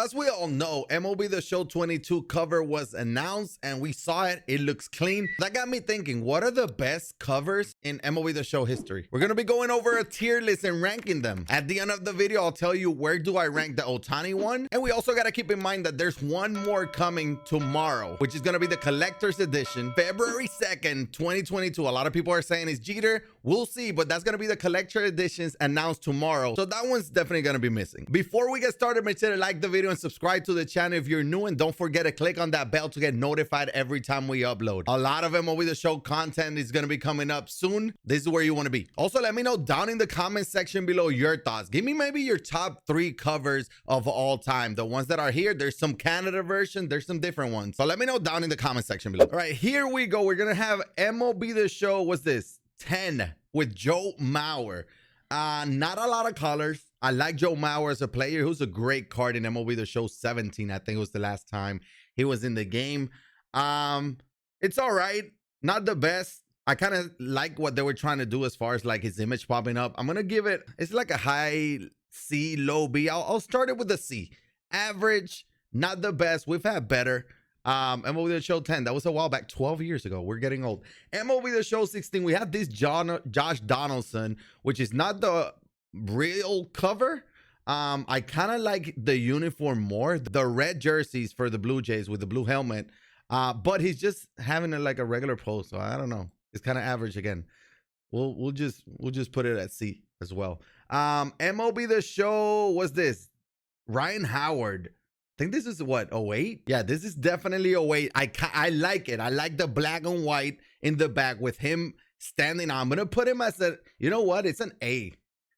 As we all know, MLB The Show 22 cover was announced and we saw it. It looks clean. That got me thinking, what are the best covers in MLB The Show history? We're going to be going over a tier list and ranking them. At the end of the video, I'll tell you where do I rank the Ohtani one. And we also got to keep in mind that there's one more coming tomorrow, which is going to be the collector's edition, February 2nd, 2022. A lot of people are saying it's Jeter. We'll see, but that's going to be the collector editions announced tomorrow. So that one's definitely going to be missing. Before we get started, make sure to like the video and subscribe to the channel if you're new, and don't forget to click on that bell to get notified every time we upload. A lot of MLB The Show content is going to be coming up soon. This is where you want to be. Also, let me know down in the comment section below your thoughts. Give me maybe your top 3 covers of all time. The ones that are here, there's some Canada version, there's some different ones. So let me know down in the comment section below. All right, here we go. We're going to have MLB The Show, what's this? 10 with Joe Mauer. Not a lot of colors. I like Joe Mauer as a player. He was a great card in MLB The Show 17. I think it was the last time he was in the game. It's all right. Not the best. I kind of like what they were trying to do as far as like his image popping up. I'm going to give it, it's like a high C, low B. I'll start it with a C. Average, not the best. We've had better. MLB The Show 10, that was a while back, 12 years ago. We're getting old. MLB The Show 16, we have this Josh Donaldson, which is not the real cover. I kind of like the uniform more, the red jerseys for the Blue Jays with the blue helmet, but he's just having like a regular pose, so I don't know. It's kind of average again. We'll just put it at C as well. MLB The Show, what's this? Ryan Howard. I think this is what, 08? Yeah, this is definitely 08. I like it. I like the black and white in the back with him standing on. I'm gonna put him as a, you know what? It's an A.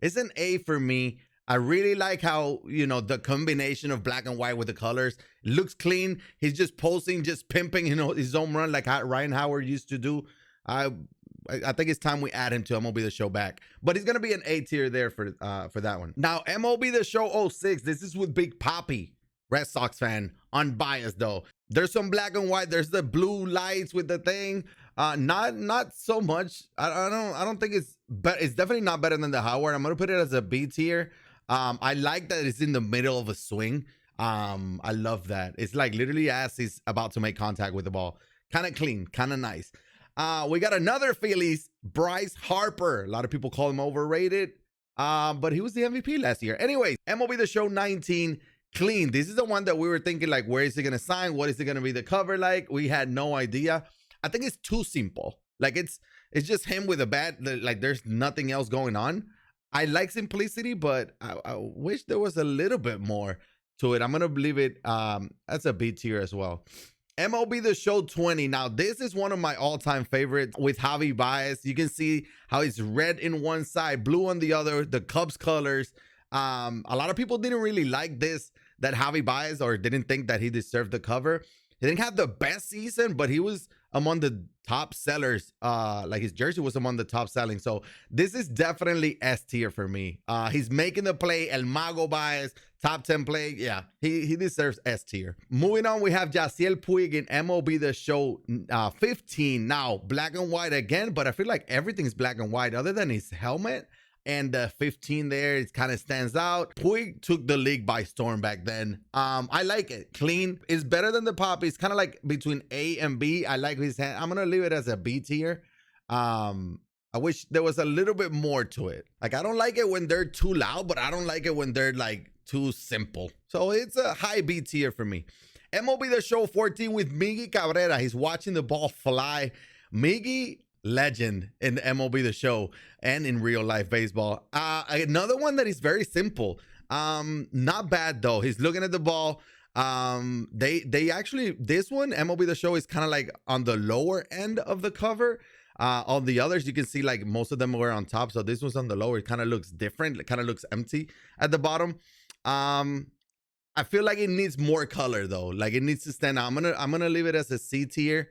It's an A for me. I really like how, you know, the combination of black and white with the colors. It looks clean. He's just posing, just pimping, you know, his home run like Ryan Howard used to do. I think it's time we add him to MLB The Show back. But he's going to be an A tier there for that one. Now, MLB The Show 06. This is with Big Papi, Red Sox fan, unbiased though. There's some black and white. There's the blue lights with the thing. Not so much. I don't think it's, but it's definitely not better than the Howard. I'm gonna put it as a B tier. I like that it's in the middle of a swing. I love that. It's like literally as he's about to make contact with the ball. Kind of clean, kind of nice. We got another Phillies, Bryce Harper. A lot of people call him overrated, but he was the MVP last year. Anyways, MLB The Show 19. Clean. This is the one that we were thinking like, where is he gonna sign? What is it gonna be the cover like? We had no idea. I think it's too simple. Like it's just him with a bat. Like there's nothing else going on. I like simplicity, but I wish there was a little bit more to it. I'm gonna leave it as a B tier as well. MLB The Show 20. Now this is one of my all-time favorites with Javi Bias. You can see how it's red in one side, blue on the other, the Cubs colors. A lot of people didn't really like this, that Javi Bias, or didn't think that he deserved the cover. He didn't have the best season, but he was among the top sellers. Like his jersey was among the top selling. So this is definitely S tier for me. He's making the play. El Mago Bias, top 10 play. Yeah, he deserves S tier. Moving on, we have Yasiel Puig in MLB The Show 15. Now, black and white again, but I feel like everything's black and white other than his helmet. And the 15 there, it kind of stands out. Puig took the league by storm back then. I like it. Clean. It's better than the Pop. It's kind of like between A and B. I like his hand. I'm going to leave it as a B tier. I wish there was a little bit more to it. Like, I don't like it when they're too loud, but I don't like it when they're like too simple. So it's a high B tier for me. MLB The Show 14 with Miggy Cabrera. He's watching the ball fly. Miggy, legend in the MLB The Show and in real life baseball. Another one that is very simple. Not bad though. He's looking at the ball. They actually, this one, MLB The Show, is kind of like on the lower end of the cover. All the others, you can see like most of them were on top. So this one's on the lower. It kind of looks different. It kind of looks empty at the bottom. I feel like it needs more color though. Like it needs to stand out. I'm gonna leave it as a C tier.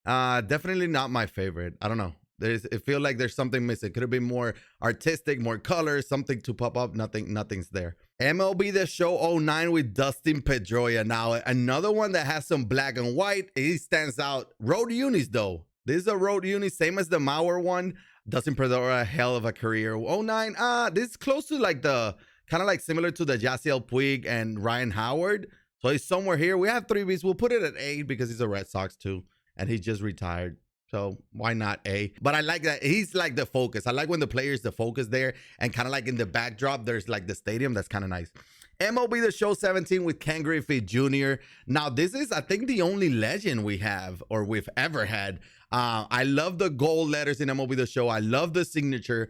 Definitely not my favorite. I don't know. It feels like there's something missing. Could have been more artistic, more colors, something to pop up. Nothing's there. MLB The Show 09 with Dustin Pedroia. Now, another one that has some black and white. He stands out. Road unis though. This is a road uni, same as the Mauer one. Dustin Pedroia, hell of a career. 09. This is close to like the kind of like similar to the Yasiel Puig and Ryan Howard. So he's somewhere here. We have 3 Bs. We'll put it at A because he's a Red Sox too, and he just retired. So why not A? But I like that he's like the focus. I like when the player's the focus there, and kind of like in the backdrop, there's like the stadium. That's kind of nice. MLB The Show 17 with Ken Griffey Jr. Now, this is, I think, the only legend we have or we've ever had. I love the gold letters in MLB The Show. I love the signature.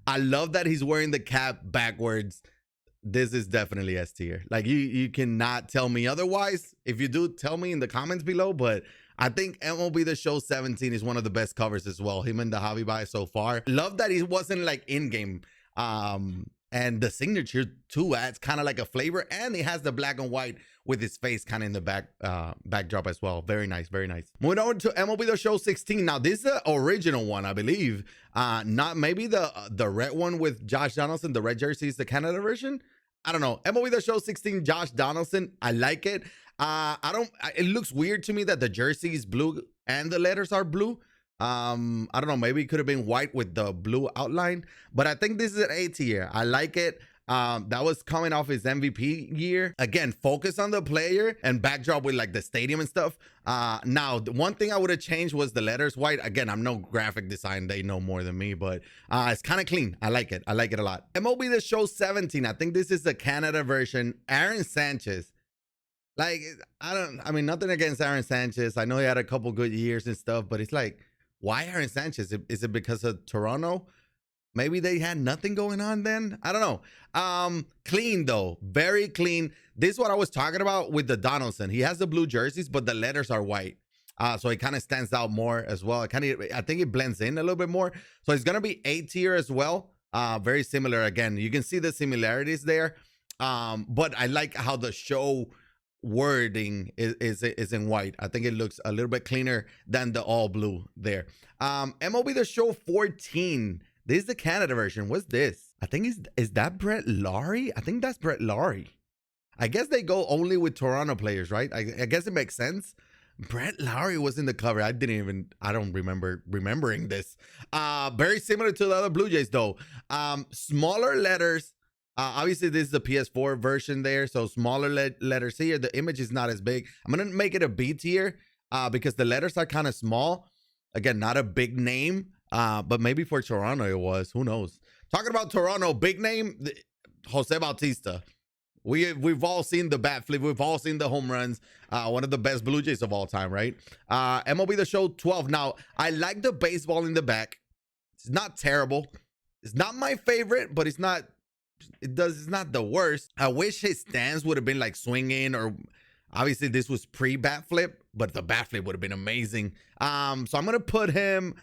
I love that he's wearing the cap backwards. This is definitely S tier. Like, you cannot tell me otherwise. If you do, tell me in the comments below. But I think MLB The Show 17 is one of the best covers as well. Him and the Javi Bias so far. Love that he wasn't like in-game. And the signature too adds kind of like a flavor, and he has the black and white with his face kind of in the backdrop as well. Very nice, very nice. Moving on to MLB The Show 16. Now this is the original one, I believe. Not maybe the red one with Josh Donaldson. The red jersey is the Canada version. I don't know. MLB The Show 16, Josh Donaldson. I like it. It looks weird to me that the jersey is blue and the letters are blue. I don't know, maybe it could have been white with the blue outline, but I think this is an A tier. I like it. That was coming off his MVP year. Again, focus on the player and backdrop with like the stadium and stuff. Now, the one thing I would have changed was the letters white. Again, I'm no graphic design. They know more than me, but it's kind of clean. I like it. I like it a lot. MLB The Show 17. I think this is the Canada version. Aaron Sanchez. Like, I mean, nothing against Aaron Sanchez. I know he had a couple good years and stuff, but it's like, why Aaron Sanchez? Is it because of Toronto? Maybe they had nothing going on then? I don't know. Clean though, very clean. This is what I was talking about with the Donaldson. He has the blue jerseys, but the letters are white. So it kind of stands out more as well. I think it blends in a little bit more. So it's gonna be A tier as well. Very similar. Again, you can see the similarities there. But I like how the show wording is in white. I think it looks a little bit cleaner than the all blue there. MLB The Show 14. This is the Canada version. What's this? I think is that Brett Laurie? I think that's Brett Laurie. I guess they go only with Toronto players, right? I guess it makes sense. Brett Laurie was in the cover. I don't remember remembering this. Very similar to the other Blue Jays though. Smaller letters. Obviously, this is the PS4 version there, so smaller letters here. The image is not as big. I'm going to make it a B tier because the letters are kind of small. Again, not a big name, but maybe for Toronto it was. Who knows? Talking about Toronto, big name, Jose Bautista. We've all seen the bat flip. We've all seen the home runs. One of the best Blue Jays of all time, right? MLB The Show 12. Now, I like the baseball in the back. It's not terrible. It's not my favorite, but it's not the worst. I wish his stance would have been like swinging, or obviously this was pre-bat flip, but the bat flip would have been amazing. So I'm gonna put him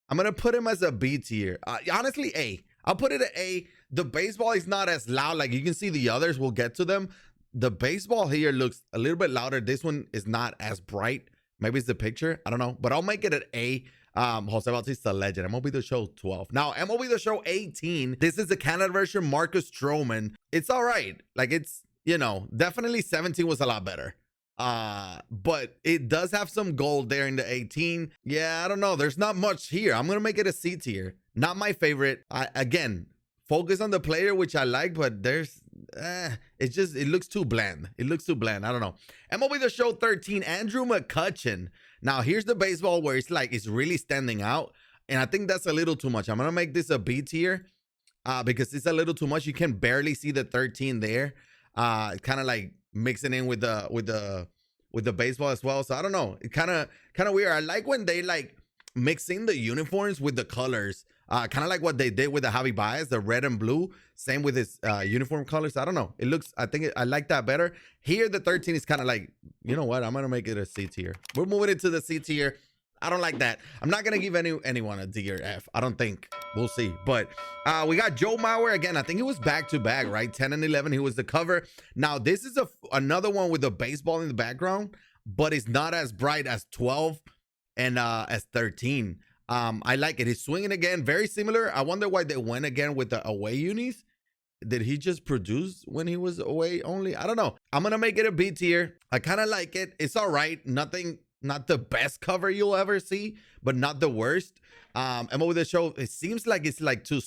as a B tier. Honestly, A. I'll put it at A. The baseball is not as loud. Like you can see the others, we'll get to them. The baseball here looks a little bit louder. This one is not as bright. Maybe it's the picture. I don't know, but I'll make it an A. Jose Bautista, legend. MLB The Show 12. Now, MLB The Show 18. This is the Canada version. Marcus Stroman. It's all right. Like, it's, definitely 17 was a lot better. But it does have some gold there in the 18. Yeah, I don't know. There's not much here. I'm going to make it a C tier. Not my favorite. Again, focus on the player, which I like, but it looks too bland. It looks too bland. I don't know. MLB The Show 13. Andrew McCutchen. Now, here's the baseball where it's really standing out. And I think that's a little too much. I'm going to make this a B tier because it's a little too much. You can barely see the 13 there. Kind of like mixing in with the baseball as well. So I don't know. It kind of weird. I like when they like mix in the uniforms with the colors. Kind of like what they did with the Javi Bias, the red and blue. Same with his uniform colors. I don't know. I like that better. Here, the 13 is kind of like, you know what? I'm going to make it a C tier. We're moving into the C tier. I don't like that. I'm not going to give anyone a D or F. I don't think. We'll see. But we got Joe Mauer again. I think he was back-to-back, right? 10 and 11. He was the cover. Now, this is another one with the baseball in the background, but it's not as bright as 12 and as 13. I like it. He's swinging again. Very similar. I wonder why they went again with the away unis. Did he just produce when he was away only? I don't know. I'm going to make it a B tier. I kind of like it. It's all right. Not the best cover you'll ever see, but not the worst. MLB The Show, it seems like it's like too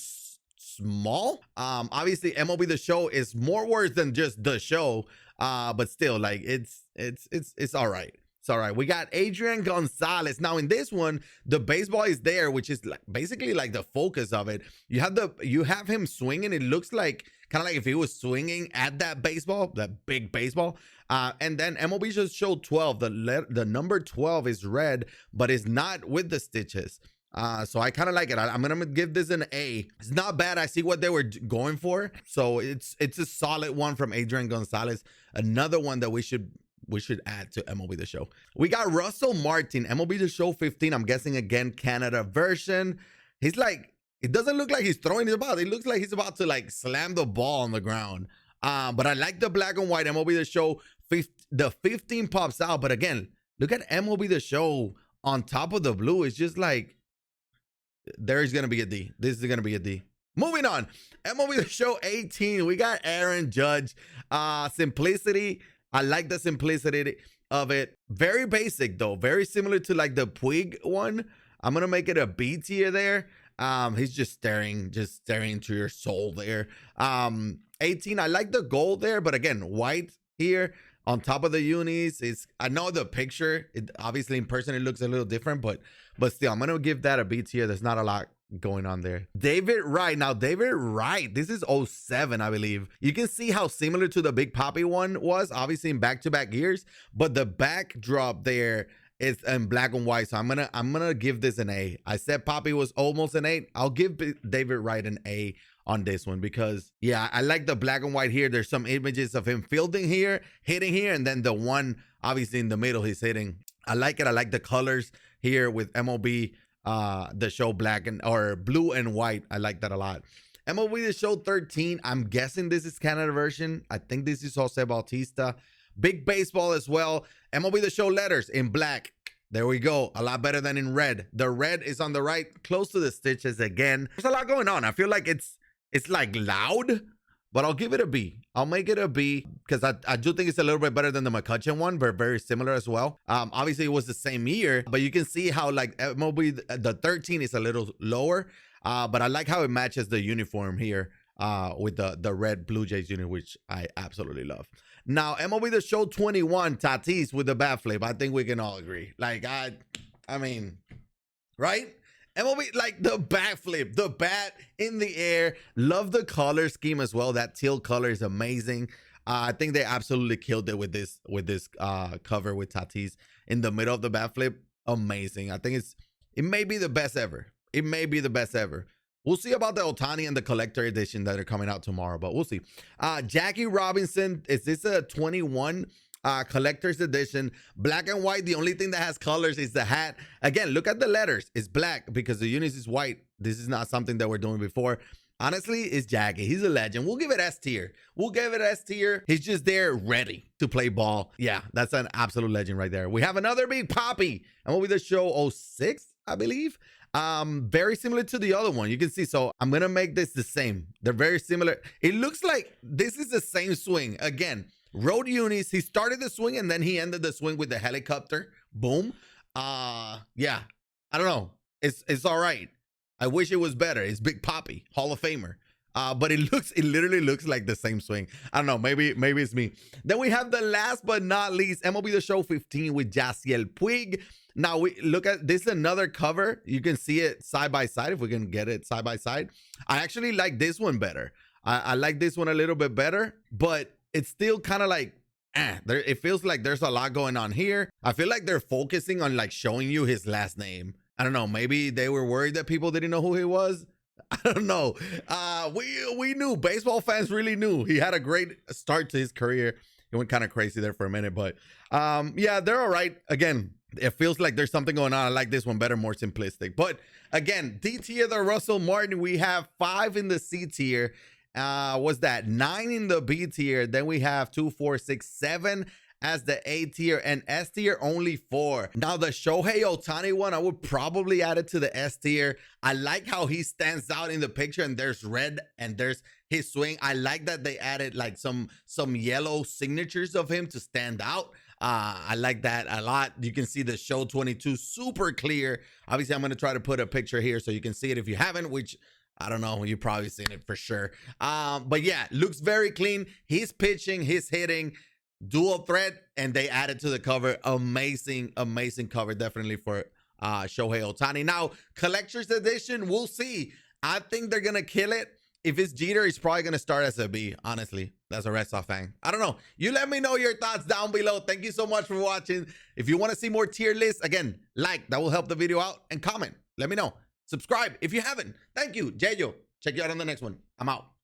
small. Obviously MLB The Show is more words than just the show, but still, like, it's all right. It's all right. We got Adrian Gonzalez. Now in this one, the baseball is there, which is like basically like the focus of it. You have him swinging. It looks like kind of like if he was swinging at that baseball, that big baseball. And then MLB just showed 12. The number 12 is red, but it's not with the stitches. So I kind of like it. I'm gonna give this an A. It's not bad. I see what they were going for. So it's a solid one from Adrian Gonzalez. Another one that we should add to MLB The Show. We got Russell Martin, MLB The Show 15. I'm guessing again Canada version. He's like, it doesn't look like he's throwing the ball. It looks like he's about to like slam the ball on the ground. But I like the black and white MLB The Show. The 15 pops out. But again, look at MLB The Show on top of the blue. It's just like, there's going to be a D. This is going to be a D. Moving on. MLB The Show 18. We got Aaron Judge. Simplicity. I like the simplicity of it. Very basic though. Very similar to like the Puig one. I'm going to make it a B tier there. He's just staring into your soul there. 18. I like the gold there, but again, white here on top of the unis is, I know the picture, obviously in person it looks a little different, but still, I'm gonna give that a B tier. There's not a lot going on there. David Wright. Now David Wright, this is 07, I believe. You can see how similar to the Big Papi one was, obviously in back-to-back years, but the backdrop there is in black and white. So I'm gonna give this an A. I said Papi was almost an 8. I'll give David Wright an A on this one because, yeah, I like the black and white here. There's some images of him fielding here, hitting here, and then the one obviously in the middle he's hitting. I like it. I like the colors here with MLB The Show black or blue and white. I like that a lot. MLB The Show 13. I'm guessing this is Canada version. I think this is Jose Bautista. Big baseball as well. MLB The Show letters in black. There we go. A lot better than in red. The red is on the right, close to the stitches again. There's a lot going on. I feel like it's like loud, but I'll give it a B. I'll make it a B because I do think it's a little bit better than the Mccutchen one, but very similar as well. Obviously it was the same year, but you can see how like MLB the 13 is a little lower, but I like how it matches the uniform here with the red Blue Jays unit, which I absolutely love. Now MLB The Show 21, Tatis with the bat flip. I think we can all agree. Like I mean, right? MLB, like the bat flip, the bat in the air. Love the color scheme as well. That teal color is amazing. I think they absolutely killed it with this cover with Tatis in the middle of the bat flip. Amazing. I think it may be the best ever. It may be the best ever. We'll see about the Ohtani and the collector edition that are coming out tomorrow, but we'll see. Jackie Robinson, is this a 21? Collector's edition, black and white. The only thing that has colors is the hat. Again, look at the letters. It's black because the unis is white. This is not something that we're doing before. Honestly, it's Jackie. He's a legend. We'll give it S tier. We'll give it S tier. He's just there ready to play ball. Yeah, that's an absolute legend right there. We have another Big Papi. And what will be the show 06, I believe. Very similar to the other one. You can see, so I'm gonna make this the same. They're very similar. It looks like this is the same swing. Again, road unis. He started the swing and then he ended the swing with the helicopter. Boom. Yeah, I don't know. It's all right. I wish it was better. It's Big Papi, Hall of Famer. But it literally looks like the same swing. I don't know. Maybe it's me. Then we have the last but not least, MLB The Show 15 with Yasiel Puig. Now we look at this, another cover. You can see it side by side if we can get it side by side. I actually like this one better. I like this one a little bit better, but it's still kind of like, it feels like there's a lot going on here. I feel like they're focusing on like showing you his last name. I don't know. Maybe they were worried that people didn't know who he was. I don't know. We knew. Baseball fans really knew. He had a great start to his career. He went kind of crazy there for a minute, but yeah, they're all right. Again, it feels like there's something going on. I like this one better, more simplistic. But again, D tier, the Russell Martin. We have 5 in the C tier. Was that 9 in the B tier? Then we have 2, 4, 6, 7 as the A tier, and S tier only 4. Now the Shohei Ohtani one, I would probably add it to the S tier. I like how he stands out in the picture and there's red and there's his swing. I like that they added like some yellow signatures of him to stand out. I like that a lot. You can see the Show 22 super clear. Obviously, I'm going to try to put a picture here so you can see it if you haven't, which I don't know. You've probably seen it for sure. But yeah, looks very clean. He's pitching, he's hitting, dual threat, and they added to the cover. Amazing, amazing cover, definitely for Shohei Ohtani. Now, collector's edition, we'll see. I think they're gonna kill it. If it's Jeter, he's probably gonna start as a B, honestly. That's a Red Sox fan. I don't know. You let me know your thoughts down below. Thank you so much for watching. If you want to see more tier lists, again, like, that will help the video out, and comment. Let me know. Subscribe if you haven't. Thank you, YeYo. Check you out on the next one. I'm out.